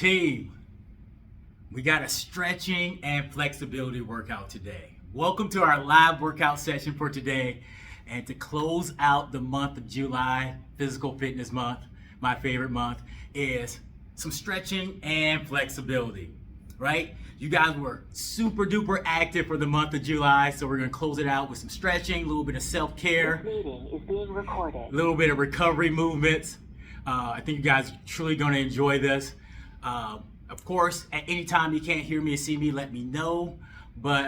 Team, we got a stretching and flexibility workout today. Welcome to our live workout session for today. And to close out the month of July, Physical Fitness Month, my favorite month, is some stretching and flexibility, right? You guys were super duper active for the month of July, so we're gonna close it out with some stretching, a little bit of self-care, This meeting is being recorded. a little bit of recovery movements. I think you guys are truly gonna enjoy this. Of course, at any time you can't hear me or see me, let me know. But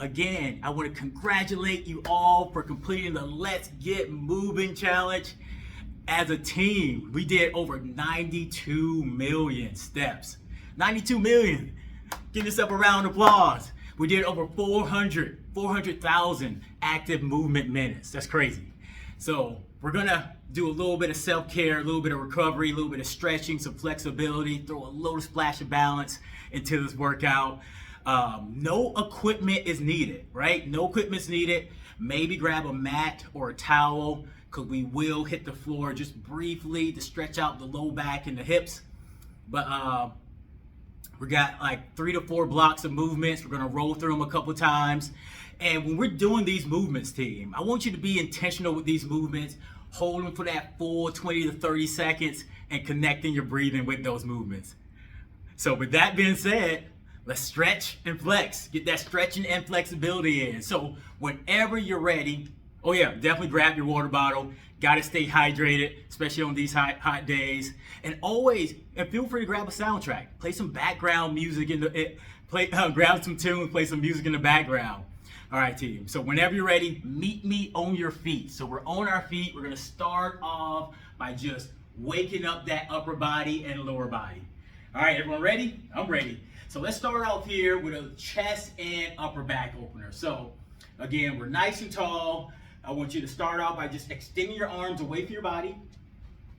again, I want to congratulate you all for completing the Let's Get Moving Challenge. As a team, we did over 92 million steps. 92 million. Give yourself a round of applause. We did over 400,000 active movement minutes. That's crazy. So we're gonna do a little bit of self-care, a little bit of recovery, a little bit of stretching, some flexibility, throw a little splash of balance into this workout. No equipment is needed, right? No equipment's needed. Maybe grab a mat or a towel, because we will hit the floor just briefly to stretch out the low back and the hips. But we got like 3 to 4 blocks of movements. We're gonna roll through them a couple times. And when we're doing these movements, team, I want you to be intentional with these movements, holding for that full 20 to 30 seconds and connecting your breathing with those movements. So with that being said, let's stretch and flex. Get that stretching and flexibility in. So whenever you're ready, oh yeah, definitely grab your water bottle. Gotta stay hydrated, especially on these hot days. And always, and feel free to grab a soundtrack. Play some background music grab some tunes, play some music in the background. All right, team. So whenever you're ready, meet me on your feet. So we're on our feet. We're gonna start off by just waking up that upper body and lower body. All right, everyone ready? I'm ready. So let's start off here with a chest and upper back opener. So again, we're nice and tall. I want you to start off by just extending your arms away from your body.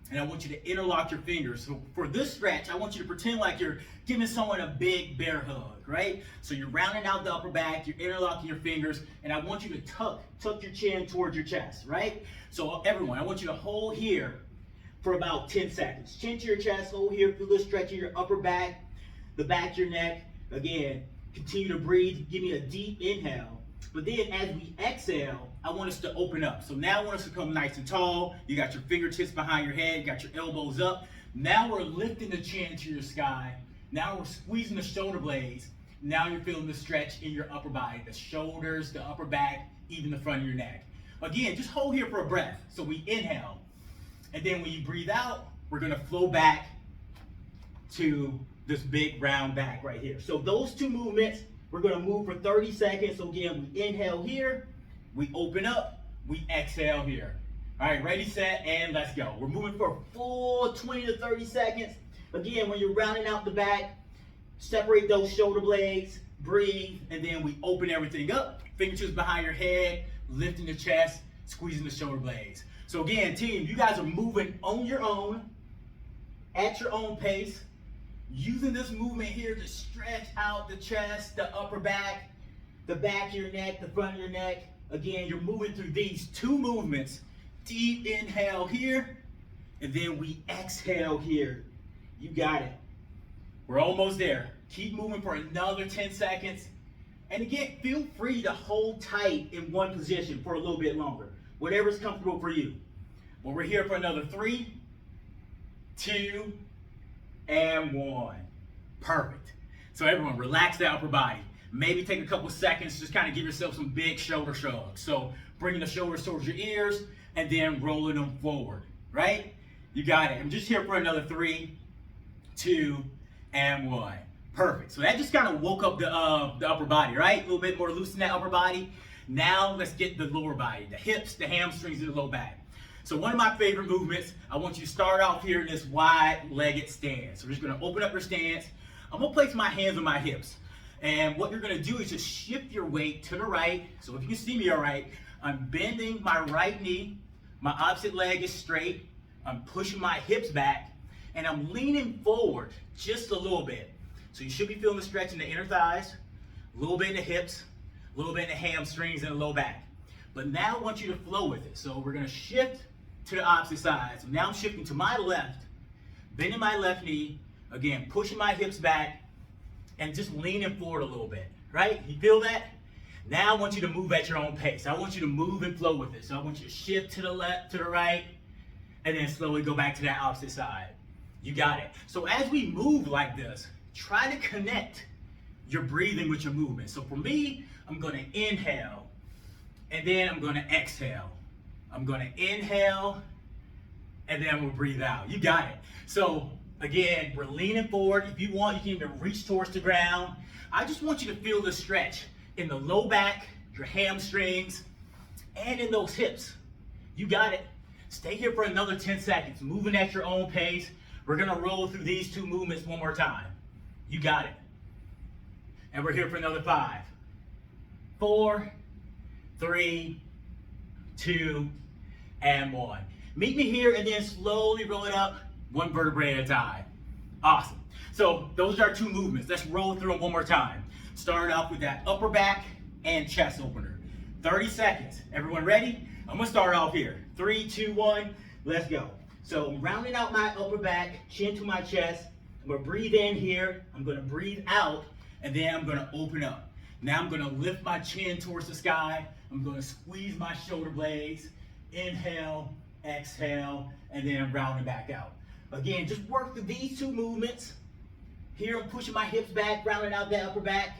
And I want you to interlock your fingers. So for this stretch, I want you to pretend like you're giving someone a big bear hug, right? So you're rounding out the upper back, you're interlocking your fingers, and I want you to tuck your chin towards your chest, right? So everyone, I want you to hold here for about 10 seconds. Chin to your chest, hold here, feel this stretch in your upper back, the back of your neck. Again, continue to breathe, give me a deep inhale. But then as we exhale, I want us to open up. So now I want us to come nice and tall. You got your fingertips behind your head, you got your elbows up. Now we're lifting the chin to your sky. Now we're squeezing the shoulder blades. Now you're feeling the stretch in your upper body, the shoulders, the upper back, even the front of your neck. Again, just hold here for a breath. So we inhale. And then when you breathe out, we're gonna flow back to this big round back right here. So those two movements, we're gonna move for 30 seconds. So again, we inhale here, we open up, we exhale here. All right, ready, set, and let's go. We're moving for a full 20 to 30 seconds. Again, when you're rounding out the back, separate those shoulder blades, breathe, and then we open everything up. Fingertips behind your head, lifting the chest, squeezing the shoulder blades. So again, team, you guys are moving on your own, at your own pace, using this movement here to stretch out the chest, the upper back, the back of your neck, the front of your neck. Again, you're moving through these two movements. Deep inhale here, and then we exhale here. You got it. We're almost there. Keep moving for another 10 seconds. And again, feel free to hold tight in one position for a little bit longer. Whatever's comfortable for you. But we're here for another 3, 2, and 1. Perfect. So everyone, relax the upper body. Maybe take a couple seconds, just kind of give yourself some big shoulder shrugs. So bringing the shoulders towards your ears and then rolling them forward, right? You got it. I'm just here for another 3, 2, and 1. Perfect. So that just kind of woke up the upper body, right? A little bit more loose in that upper body. Now let's get the lower body, the hips, the hamstrings, and the low back. So one of my favorite movements, I want you to start off here in this wide-legged stance. So we're just gonna open up your stance. I'm gonna place my hands on my hips. And what you're gonna do is just shift your weight to the right. So if you can see me all right, I'm bending my right knee, my opposite leg is straight, I'm pushing my hips back, and I'm leaning forward just a little bit. So you should be feeling the stretch in the inner thighs, a little bit in the hips, a little bit in the hamstrings and the low back. But now I want you to flow with it. So we're gonna shift to the opposite side. So now I'm shifting to my left, bending my left knee, Again, pushing my hips back and just leaning forward a little bit, right? You feel that? Now I want you to move at your own pace. I want you to move and flow with it. So I want you to shift to the left, to the right, and then slowly go back to that opposite side. You got it. So as we move like this, try to connect your breathing with your movement. So for me, I'm gonna inhale, and then I'm gonna exhale. I'm gonna inhale, and then I'm gonna breathe out. You got it. So again, we're leaning forward. If you want, you can even reach towards the ground. I just want you to feel the stretch in the low back, your hamstrings, and in those hips. You got it. Stay here for another 10 seconds, moving at your own pace. We're gonna roll through these two movements one more time. You got it. And we're here for another 5, 4, 3, 2, and 1. Meet me here and then slowly roll it up, one vertebrae at a time. Awesome. So those are our two movements. Let's roll through them one more time. Start off with that upper back and chest opener. 30 seconds. Everyone ready? I'm gonna start off here. 3, 2, 1, let's go. So I'm rounding out my upper back, chin to my chest. I'm gonna breathe in here. I'm gonna breathe out, and then I'm gonna open up. Now I'm gonna lift my chin towards the sky. I'm gonna squeeze my shoulder blades. Inhale, exhale, and then I'm rounding back out. Again, just work through these two movements. Here I'm pushing my hips back, rounding out that upper back.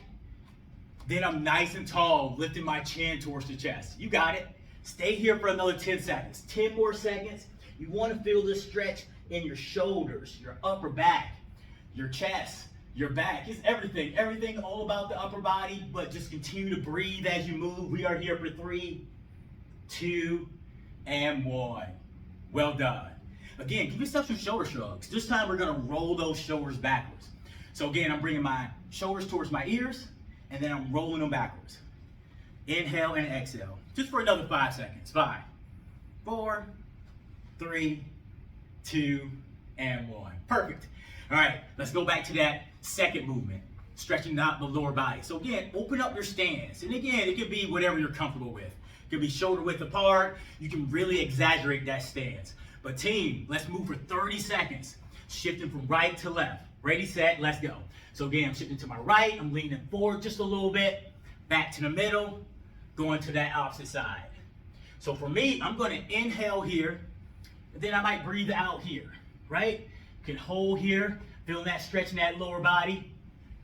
Then I'm nice and tall, lifting my chin towards the chest. You got it. Stay here for another 10 seconds. 10 more seconds. You want to feel this stretch in your shoulders, your upper back, your chest, your back. It's everything. Everything all about the upper body, but just continue to breathe as you move. We are here for 3, 2, and 1. Well done. Again, give yourself some shoulder shrugs. This time we're gonna roll those shoulders backwards. So again, I'm bringing my shoulders towards my ears, and then I'm rolling them backwards. Inhale and exhale. Just for another 5 seconds. 5, 4, 3, 2, and 1. Perfect. All right, let's go back to that second movement, stretching out the lower body. So again, open up your stance. And again, it could be whatever you're comfortable with. It could be shoulder width apart. You can really exaggerate that stance. But team, let's move for 30 seconds, shifting from right to left. Ready, set, let's go. So again, I'm shifting to my right. I'm leaning forward just a little bit, back to the middle, going to that opposite side. So for me, I'm going to inhale here, and then I might breathe out here, right? You can hold here, feeling that stretch in that lower body.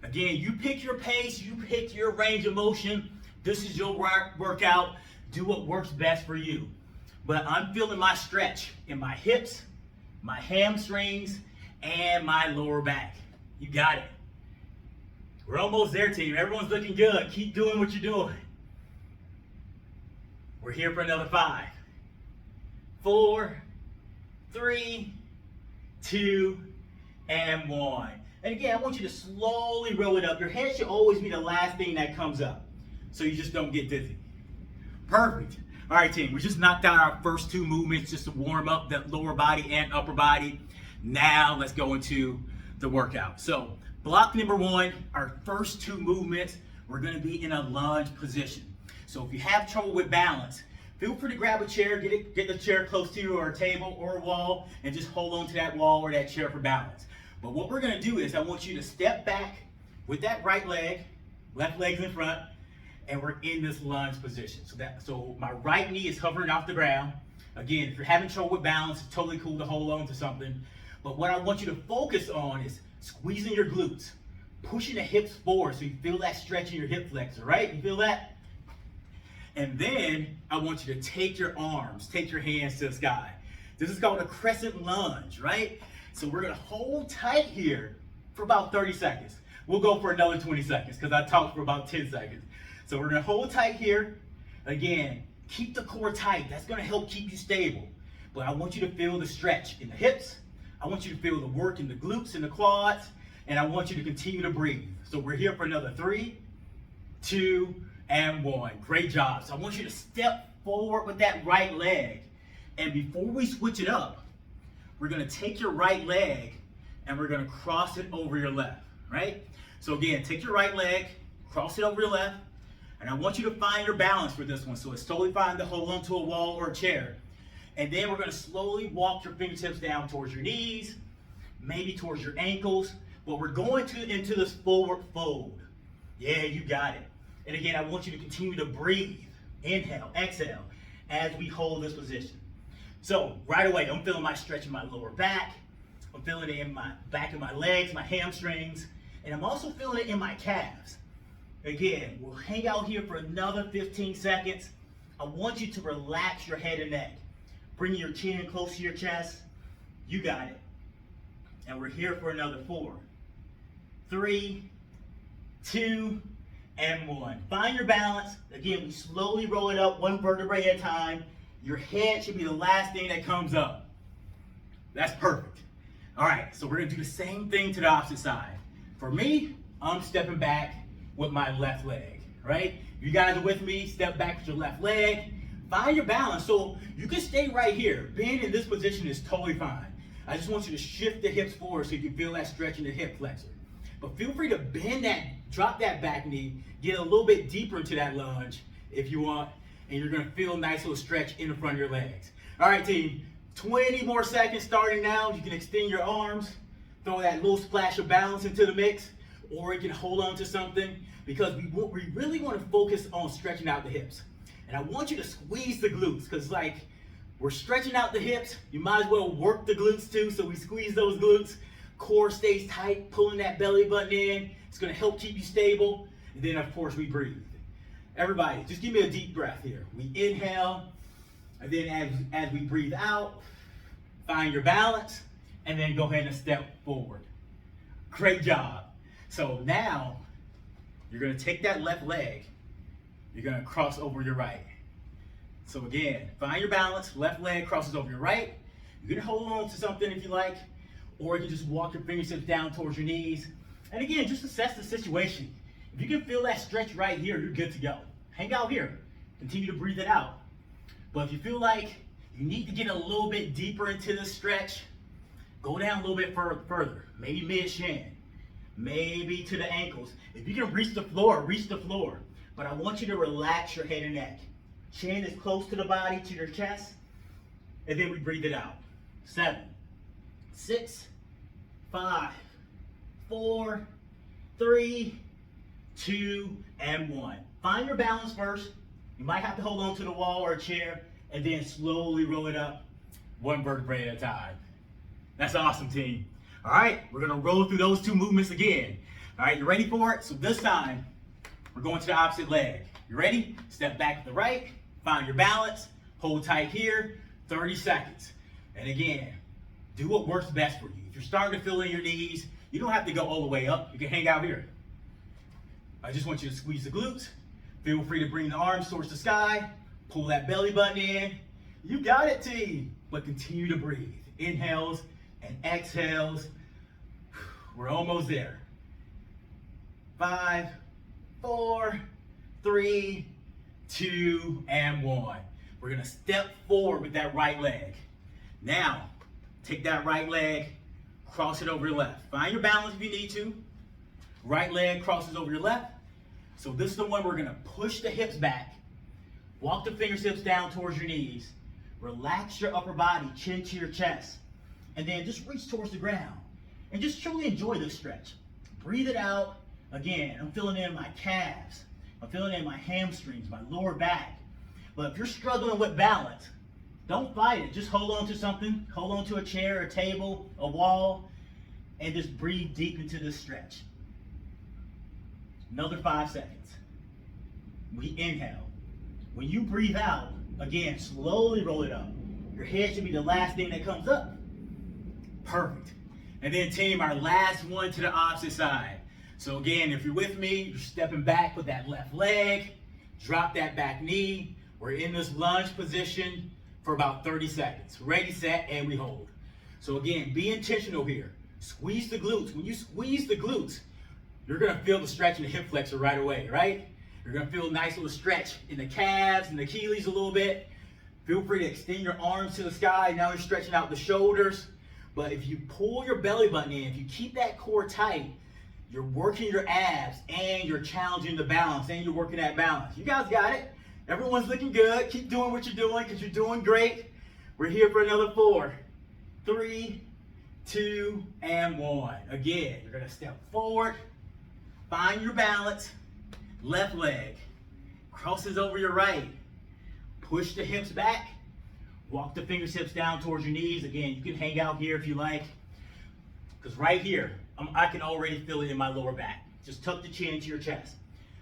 Again, you pick your pace, you pick your range of motion. This is your workout. Do what works best for you. But I'm feeling my stretch in my hips, my hamstrings, and my lower back. You got it. We're almost there, team. Everyone's looking good. Keep doing what you're doing. We're here for another 5, 4, 3, 2, and 1. And again, I want you to slowly roll it up. Your head should always be the last thing that comes up, so you just don't get dizzy. Perfect. All right, team, we just knocked out our first two movements just to warm up that lower body and upper body. Now let's go into the workout. So block number 1, our first two movements, we're gonna be in a lunge position. So if you have trouble with balance, feel free to grab a chair, get the chair close to you or a table or a wall, and just hold on to that wall or that chair for balance. But what we're gonna do is I want you to step back with that right leg, left leg's in front, and we're in this lunge position. So my right knee is hovering off the ground. Again, if you're having trouble with balance, it's totally cool to hold on to something. But what I want you to focus on is squeezing your glutes, pushing the hips forward so you feel that stretch in your hip flexor, right? You feel that? And then I want you to take your arms, take your hands to the sky. This is called a crescent lunge, right? So we're gonna hold tight here for about 30 seconds. We'll go for another 20 seconds because I talked for about 10 seconds. So we're gonna hold tight here. Again, keep the core tight. That's gonna help keep you stable. But I want you to feel the stretch in the hips. I want you to feel the work in the glutes and the quads. And I want you to continue to breathe. So we're here for another 3, 2, and 1. Great job. So I want you to step forward with that right leg. And before we switch it up, we're gonna take your right leg and we're gonna cross it over your left, right? So again, take your right leg, cross it over your left, and I want you to find your balance for this one. So it's totally fine to hold onto a wall or a chair. And then we're gonna slowly walk your fingertips down towards your knees, maybe towards your ankles, but we're going into this forward fold. Yeah, you got it. And again, I want you to continue to breathe. Inhale, exhale, as we hold this position. So right away, I'm feeling my stretch in my lower back. I'm feeling it in my back of my legs, my hamstrings, and I'm also feeling it in my calves. Again, we'll hang out here for another 15 seconds. I want you to relax your head and neck. Bring your chin close to your chest. You got it. And we're here for another 4, 3, 2, and 1. Find your balance. Again, we slowly roll it up 1 vertebrae at a time. Your head should be the last thing that comes up. That's perfect. All right, so we're gonna do the same thing to the opposite side. For me, I'm stepping back with my left leg, right? You guys are with me, step back with your left leg. Find your balance. So you can stay right here. Being in this position is totally fine. I just want you to shift the hips forward so you can feel that stretch in the hip flexor. But feel free to bend that, drop that back knee, get a little bit deeper into that lunge if you want, and you're gonna feel a nice little stretch in the front of your legs. All right, team, 20 more seconds starting now. You can extend your arms, throw that little splash of balance into the mix, or you can hold on to something because we really want to focus on stretching out the hips. And I want you to squeeze the glutes because like we're stretching out the hips, you might as well work the glutes too. So we squeeze those glutes, core stays tight, pulling that belly button in. It's going to help keep you stable. And then of course we breathe. Everybody, just give me a deep breath here. We inhale, and then as we breathe out, find your balance, and then go ahead and step forward. Great job. So now, you're gonna take that left leg, you're gonna cross over your right. So again, find your balance, left leg crosses over your right. You can hold on to something if you like, or you can just walk your fingertips down towards your knees. And again, just assess the situation. If you can feel that stretch right here, you're good to go. Hang out here, continue to breathe it out. But if you feel like you need to get a little bit deeper into the stretch, go down a little bit further, maybe mid-shin, maybe to the ankles. If you can reach the floor, reach the floor. But I want you to relax your head and neck. Chin is close to the body, to your chest, and then we breathe it out. 7, 6, 5, 4, 3, 2, and 1. Find your balance first. You might have to hold on to the wall or a chair, and then slowly roll it up 1 vertebrae at a time. That's awesome, team. All right, we're gonna roll through those 2 movements again. All right, you ready for it? So this time, we're going to the opposite leg. You ready? Step back to the right, find your balance, hold tight here, 30 seconds. And again, do what works best for you. If you're starting to feel in your knees, you don't have to go all the way up. You can hang out here. I just want you to squeeze the glutes. Feel free to bring the arms towards the sky, pull that belly button in. You got it, team. But continue to breathe. Inhales and exhales. We're almost there. 5, 4, 3, 2, and 1. We're gonna step forward with that right leg. Now, take that right leg, cross it over your left. Find your balance if you need to. Right leg crosses over your left. So this is the one we're gonna push the hips back, walk the fingertips down towards your knees, relax your upper body, chin to your chest, and then just reach towards the ground. And just truly enjoy this stretch. Breathe it out. Again, I'm feeling it in my calves. I'm feeling it in my hamstrings, my lower back. But if you're struggling with balance, don't fight it. Just hold on to something. Hold on to a chair, a table, a wall, and just breathe deep into this stretch. Another 5 seconds. We inhale. When you breathe out, again, slowly roll it up. Your head should be the last thing that comes up. Perfect. And then team, our last one to the opposite side. So again, if you're with me, you're stepping back with that left leg, drop that back knee. We're in this lunge position for about 30 seconds. Ready, set, and we hold. So again, be intentional here. Squeeze the glutes. When you squeeze the glutes, you're gonna feel the stretch in the hip flexor right away, right? You're gonna feel a nice little stretch in the calves and the Achilles a little bit. Feel free to extend your arms to the sky. Now you're stretching out the shoulders. But if you pull your belly button in, if you keep that core tight, you're working your abs and you're challenging the balance and you're working that balance. You guys got it. Everyone's looking good. Keep doing what you're doing because you're doing great. We're here for another 4, 3, 2, and 1. Again, you're gonna step forward, find your balance, left leg, crosses over your right, push the hips back, walk the fingertips down towards your knees. Again, you can hang out here if you like, because right here, I can already feel it in my lower back. Just tuck the chin into your chest.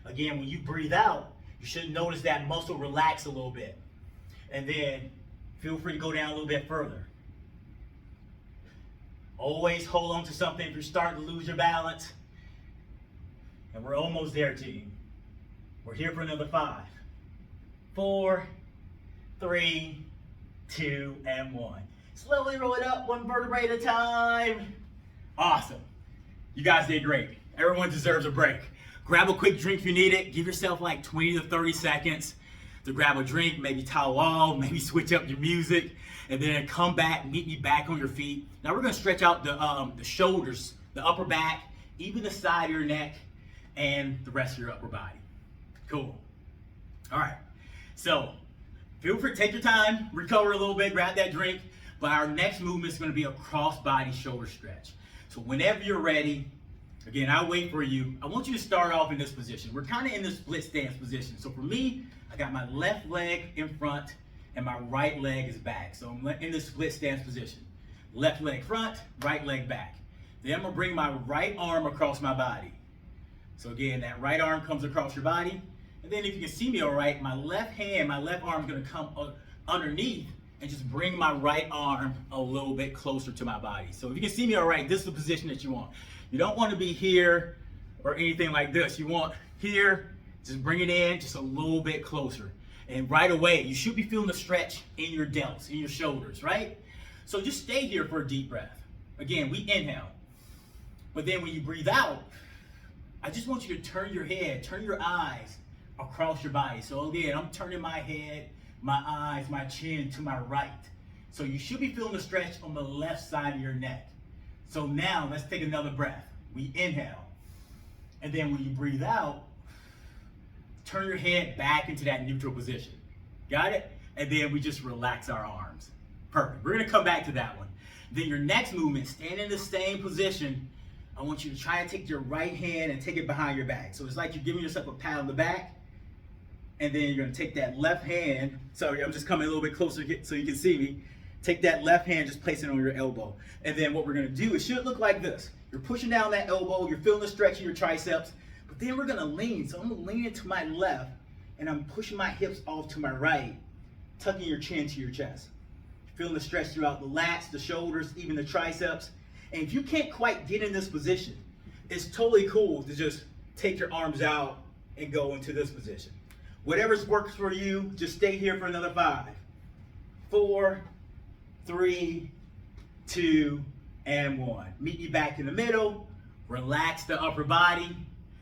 Again, when you breathe out, you should notice that muscle relax a little bit. And then feel free to go down a little bit further. Always hold on to something if you're starting to lose your balance. And we're almost there, team. We're here for another 5, 4, 3, 2, and 1. Slowly roll it up, 1 vertebrae at a time. Awesome. You guys did great. Everyone deserves a break. Grab a quick drink if you need it. Give yourself like 20 to 30 seconds to grab a drink, maybe towel off, maybe switch up your music, and then come back, meet me back on your feet. Now we're gonna stretch out the shoulders, the upper back, even the side of your neck, and the rest of your upper body. Cool. All right, so feel free to take your time, recover a little bit, grab that drink, but our next movement is gonna be a cross-body shoulder stretch. So whenever you're ready, again, I'll wait for you. I want you to start off in this position. We're kind of in the split stance position. So for me, I got my left leg in front and my right leg is back. So I'm in the split stance position. Left leg front, right leg back. Then I'm gonna bring my right arm across my body. So again, that right arm comes across your body. And then if you can see me all right, my left arm is gonna come underneath and just bring my right arm a little bit closer to my body. So if you can see me all right, this is the position that you want. You don't want to be here or anything like this. You want here, just bring it in just a little bit closer. And right away, you should be feeling the stretch in your delts, in your shoulders, right? So just stay here for a deep breath. Again, we inhale. But then when you breathe out, I just want you to turn your head, turn your eyes across your body. So again, I'm turning my head, my eyes, my chin to my right. So you should be feeling the stretch on the left side of your neck. So now let's take another breath. We inhale. And then when you breathe out, turn your head back into that neutral position. Got it? And then we just relax our arms. Perfect. We're gonna come back to that one. Then your next movement, stand in the same position. I want you to try to take your right hand and take it behind your back. So it's like you're giving yourself a pat on the back. And then you're gonna take that left hand. Sorry, I'm just coming a little bit closer so you can see me. Take that left hand, just place it on your elbow. And then what we're gonna do, it should look like this. You're pushing down that elbow, you're feeling the stretch in your triceps, but then we're gonna lean. So I'm gonna lean into my left, and I'm pushing my hips off to my right, tucking your chin to your chest. Feeling the stretch throughout the lats, the shoulders, even the triceps. And if you can't quite get in this position, it's totally cool to just take your arms out and go into this position. Whatever works for you, just stay here for another 5, 4, 3, 2, and 1. Meet me back in the middle, relax the upper body,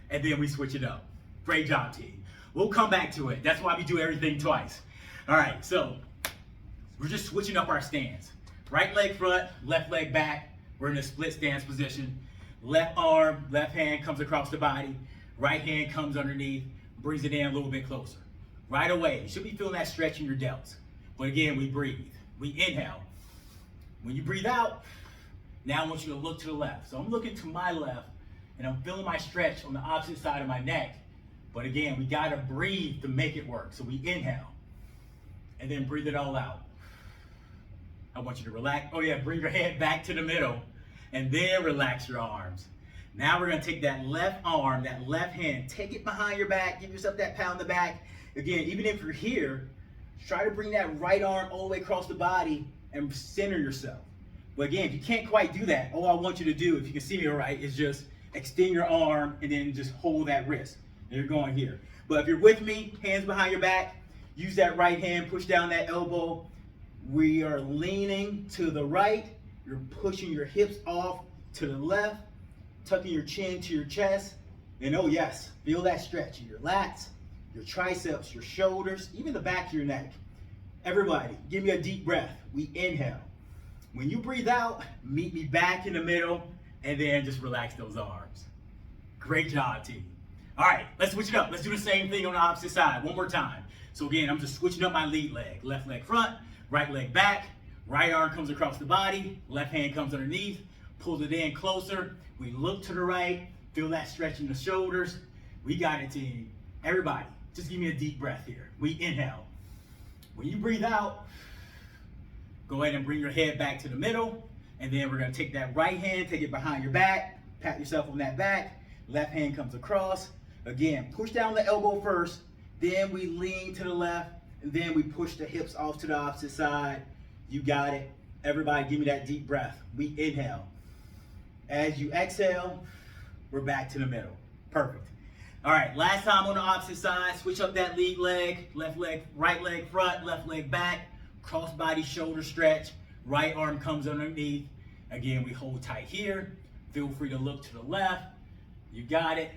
and then we switch it up. Great job, team. We'll come back to it. That's why we do everything twice. All right, so we're just switching up our stance. Right leg front, left leg back. We're in a split stance position. Left arm, left hand comes across the body. Right hand comes underneath, brings it in a little bit closer. Right away, you should be feeling that stretch in your delts. But again, we breathe. We inhale. When you breathe out, now I want you to look to the left. So I'm looking to my left, and I'm feeling my stretch on the opposite side of my neck. But again, we gotta breathe to make it work. So we inhale, and then breathe it all out. I want you to relax. Oh yeah, bring your head back to the middle, and then relax your arms. Now we're gonna take that left arm, that left hand, take it behind your back, give yourself that pat on the back. Again, even if you're here, try to bring that right arm all the way across the body and center yourself. But again, if you can't quite do that, all I want you to do, if you can see me all right, is just extend your arm and then just hold that wrist. And you're going here. But if you're with me, hands behind your back, use that right hand, push down that elbow. We are leaning to the right. You're pushing your hips off to the left, tucking your chin to your chest. And oh yes, feel that stretch in your lats, your triceps, your shoulders, even the back of your neck. Everybody, give me a deep breath. We inhale. When you breathe out, meet me back in the middle, and then just relax those arms. Great job, team. All right, let's switch it up. Let's do the same thing on the opposite side one more time. So again, I'm just switching up my lead leg. Left leg front, right leg back, right arm comes across the body, left hand comes underneath, Pull it in closer. We look to the right. Feel that stretch in the shoulders. We got it, team. Everybody, just give me a deep breath here. We inhale. When you breathe out, go ahead and bring your head back to the middle. And then we're going to take that right hand, take it behind your back. Pat yourself on that back. Left hand comes across. Again, push down the elbow first. Then we lean to the left. And then we push the hips off to the opposite side. You got it. Everybody, give me that deep breath. We inhale. As you exhale, we're back to the middle. Perfect. All right, last time on the opposite side, switch up that lead leg, left leg, right leg front, left leg back, cross body shoulder stretch, right arm comes underneath. Again, we hold tight here. Feel free to look to the left. You got it.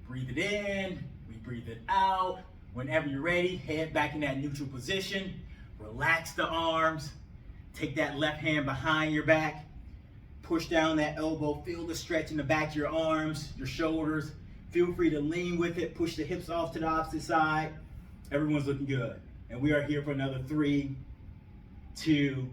Breathe it in, we breathe it out. Whenever you're ready, head back in that neutral position. Relax the arms. Take that left hand behind your back. Push down that elbow. Feel the stretch in the back of your arms, your shoulders. Feel free to lean with it. Push the hips off to the opposite side. Everyone's looking good. And we are here for another 3, 2,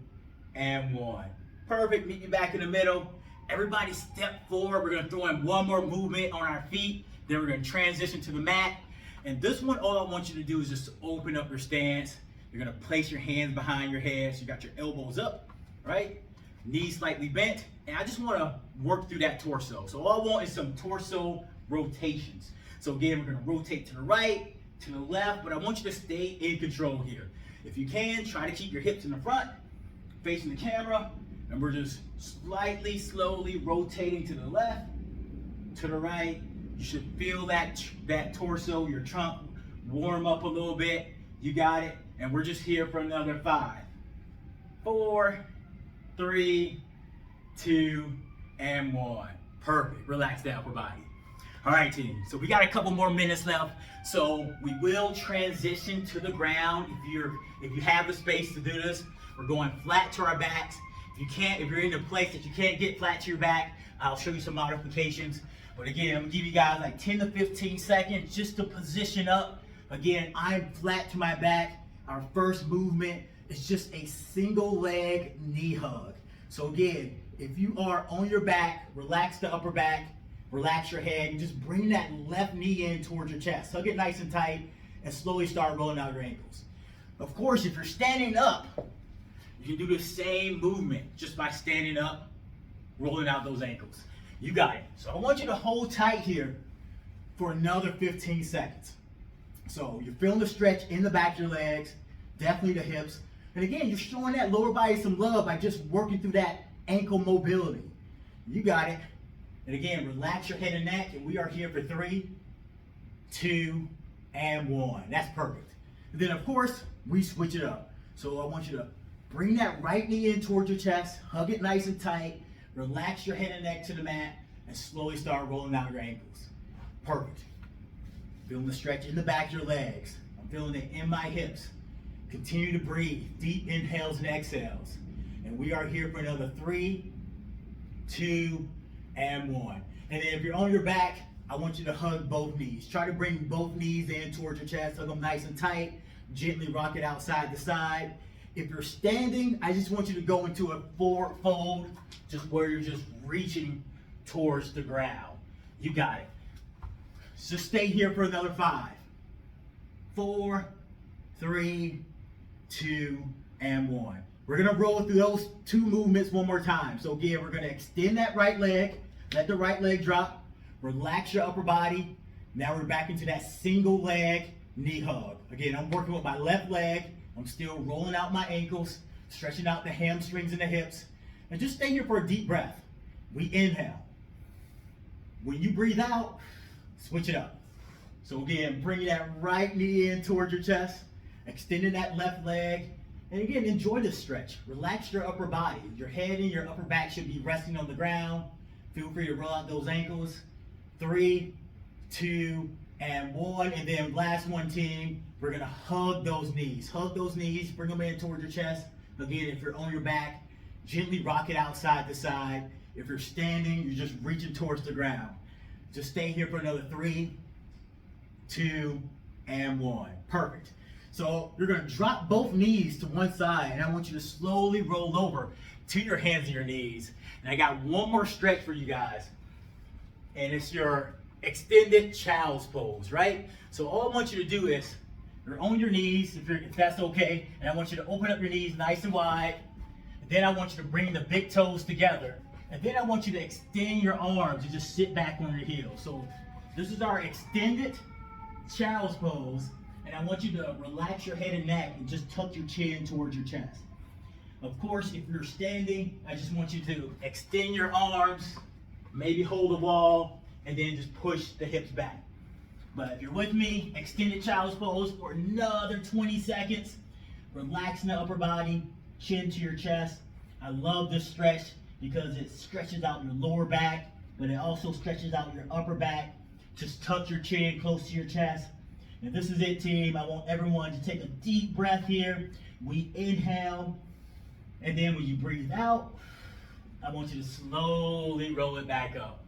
and 1. Perfect. Meet me back in the middle. Everybody step forward. We're going to throw in one more movement on our feet. Then we're going to transition to the mat. And this one, all I want you to do is just open up your stance. You're going to place your hands behind your head. So you got your elbows up, right? Knees slightly bent. And I just want to work through that torso. So all I want is some torso rotations. So again, we're going to rotate to the right, to the left, but I want you to stay in control here. If you can, try to keep your hips in the front, facing the camera, and we're just slightly, slowly rotating to the left, to the right. You should feel that torso, your trunk warm up a little bit. You got it. And we're just here for another 5, 4, 3, 2, and 1. Perfect. Relax the upper body. All right, team. So we got a couple more minutes left. So we will transition to the ground. If you have the space to do this, we're going flat to our backs. If you're in a place that you can't get flat to your back, I'll show you some modifications. But again, I'm gonna give you guys like 10 to 15 seconds just to position up. Again, I'm flat to my back. Our first movement is just a single leg knee hug. So again, if you are on your back, relax the upper back, relax your head, and just bring that left knee in towards your chest. Hug it nice and tight and slowly start rolling out your ankles. Of course, if you're standing up, you can do the same movement just by standing up, rolling out those ankles. You got it. So I want you to hold tight here for another 15 seconds. So you're feeling the stretch in the back of your legs, definitely the hips. And again, you're showing that lower body some love by just working through that ankle mobility. You got it. And again, relax your head and neck, and we are here for 3, 2, and 1. That's perfect. And then of course, we switch it up. So I want you to bring that right knee in towards your chest, hug it nice and tight, relax your head and neck to the mat, and slowly start rolling out your ankles. Perfect. Feeling the stretch in the back of your legs. I'm feeling it in my hips. Continue to breathe. Deep inhales and exhales. And we are here for another 3, 2, and 1. And then if you're on your back, I want you to hug both knees. Try to bring both knees in towards your chest. Hug them nice and tight. Gently rock it out side to side. If you're standing, I just want you to go into a forward fold, just where you're just reaching towards the ground. You got it. Just stay here for another 5, 4, 3, 2, and 1. We're gonna roll through those 2 movements one more time. So again, we're gonna extend that right leg, let the right leg drop, relax your upper body. Now we're back into that single leg knee hug. Again, I'm working with my left leg. I'm still rolling out my ankles, stretching out the hamstrings and the hips. And just stay here for a deep breath. We inhale. When you breathe out, switch it up. So again, bring that right knee in towards your chest, extending that left leg. And again, enjoy this stretch. Relax your upper body. Your head and your upper back should be resting on the ground. Feel free to roll out those ankles. 3, 2, and 1. And then last one, team, we're gonna hug those knees. Hug those knees, bring them in towards your chest. Again, if you're on your back, gently rock it out side to side. If you're standing, you're just reaching towards the ground. Just stay here for another 3, 2, and 1. Perfect. So you're gonna drop both knees to one side, and I want you to slowly roll over. to your hands and your knees. And I got one more stretch for you guys. And it's your extended child's pose, right? So all I want you to do is, you're on your knees, if that's okay, and I want you to open up your knees nice and wide. And then I want you to bring the big toes together. And then I want you to extend your arms and just sit back on your heels. So this is our extended child's pose. And I want you to relax your head and neck and just tuck your chin towards your chest. Of course, if you're standing, I just want you to extend your arms, maybe hold the wall, and then just push the hips back. But if you're with me, extended child's pose for another 20 seconds. Relaxing the upper body, chin to your chest. I love this stretch because it stretches out your lower back, but it also stretches out your upper back. Just tuck your chin close to your chest. And this is it, team. I want everyone to take a deep breath here. We inhale, and then when you breathe out, I want you to slowly roll it back up.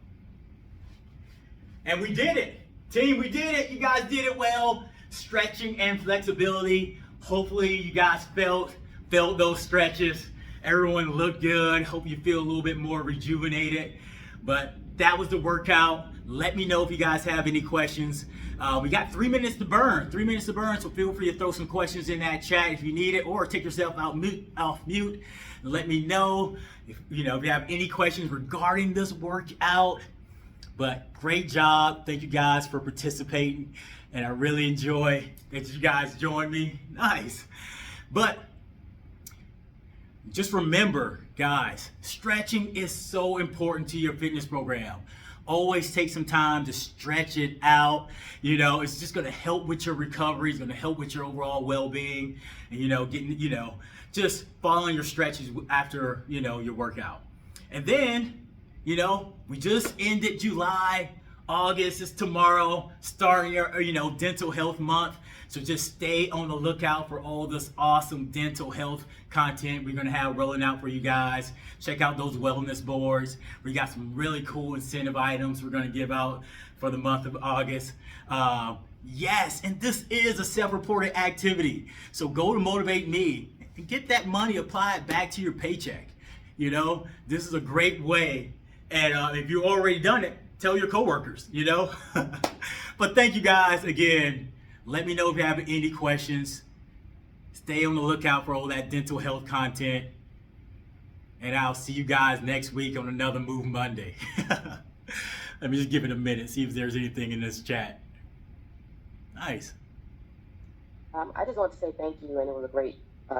And we did it. Team, we did it. You guys did it well. Stretching and flexibility. Hopefully you guys felt those stretches. Everyone looked good. Hope you feel a little bit more rejuvenated. But that was the workout. Let me know if you guys have any questions. We got 3 minutes to burn. 3 minutes to burn, so feel free to throw some questions in that chat if you need it, or take yourself off mute. Let me know if you have any questions regarding this workout. But great job. Thank you guys for participating. And I really enjoy that you guys joined me. Nice. But just remember, guys, stretching is so important to your fitness program. Always take some time to stretch it out. It's just going to help with your recovery. It's going to help with your overall well-being. And, getting, just following your stretches after, your workout. And then, we just ended July. August is tomorrow, starting your, dental health month. So just stay on the lookout for all this awesome dental health content we're gonna have rolling out for you guys. Check out those wellness boards. We got some really cool incentive items we're gonna give out for the month of August. Yes, and this is a self-reported activity. So go to Motivate Me and get that money applied back to your paycheck. This is a great way. And if you've already done it, tell your coworkers, But thank you guys again. Let me know if you have any questions. Stay on the lookout for all that dental health content. And I'll see you guys next week on another Move Monday. Let me just give it a minute, see if there's anything in this chat. Nice. I just want to say thank you, and it was a great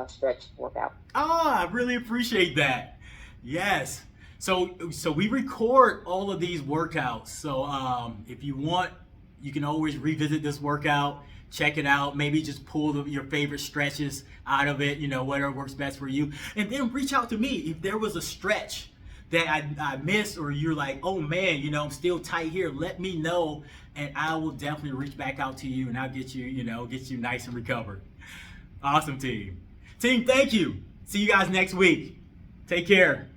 stretch workout. I really appreciate that. Yes. So we record all of these workouts. So if you want, you can always revisit this workout, check it out, maybe just pull your favorite stretches out of it, whatever works best for you. And then reach out to me if there was a stretch that I missed, or you're like, oh man, I'm still tight here. Let me know, and I will definitely reach back out to you, and I'll get you, get you nice and recovered. Awesome, team. Team, thank you. See you guys next week. Take care.